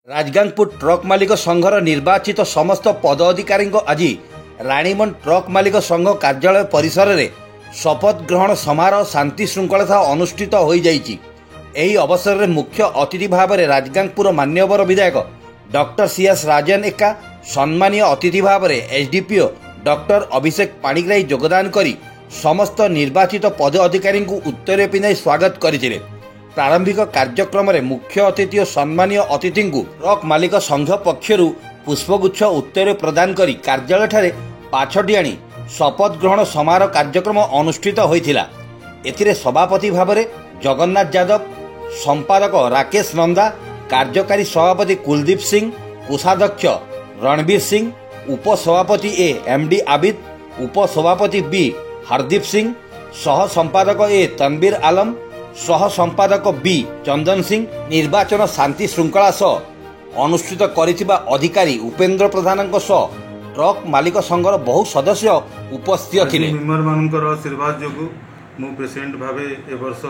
Rajgangpur truck मालिक संघर निर्वाचित समस्त पदाधिकारी आज राणीमन ट्रक मालिक संघ कार्यालय परिसर में शपथ ग्रहण समारोह शांति श्रृंखला अनुष्ठित हो जाइछि। एही अवसर में मुख्य अतिथि भाव में राजगांगपुर मान्यवर विधायक डॉक्टर सीएस राजन एका, सम्मानीय अतिथि भाव में एसडीपीओ डॉक्टर अभिषेक पाणिग्राही योगदान करी समस्त निर्वाचित पदाधिकारी उत्तर पिंधाई स्वागत करथिले। प्रारंभिक कार्यक्रम में मुख्य अतिथि और सम्मानीय अतिथि को ट्रक मालिक संघ पक्षर पुष्पगुच्छ उत्तर प्रदान करी कार्यालय ठारे पाछटी आनी शपथ ग्रहण समारोह कार्यक्रम अनुष्ठित होइथिला। एथिरे सभापति भाव में जगन्नाथ यादव, संपादक राकेश नंदा, कार्यकारी सभापति कुलदीप सिंह, कोषाध्यक्ष रणबीर सिंह, उपसभापति ए एमडी आबिद, उपसभापति बी हरदीप सिंह, सह संपादक ए तनवीर आलम, सह संपादक बी चंदन सिंह निर्वाचन शांति श्रृंखला सह अनुष्ठित करिथिबा अधिकारी उपेंद्र प्रधान ट्रक मालिक संघर बहु सदस्य उपस्थित थिले। मेंबर मानकर आशीर्वाद जोगु मु प्रेसिडेंट भावे ए वर्ष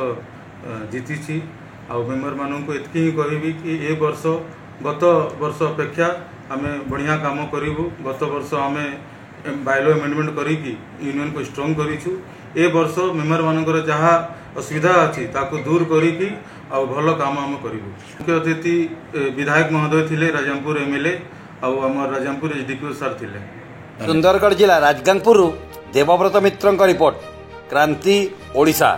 जीतीछि। आ मेंबर मानन को एतकी ही कहबी कि ए वर्ष गत वर्ष अपेक्षा आमे बढ़िया काम करिवु। गत वर्ष आमे बायलो अमेंडमेंट करी कि यूनियन को स्ट्रांग करिछु। ए वर्ष मेंबर मानकर जहा असुविधा अच्छी ताको दूर करी आ भल काम आम करिवु। मुख्य अतिथि विधायक महोदय थिले, राजामपुर एमएलए आउ हमर राजामपुर एसडीपीओ सर थिले। सुंदरगढ़ जिला राजगांगपुर देवव्रत मित्र रिपोर्ट, क्रांति ओडिशा।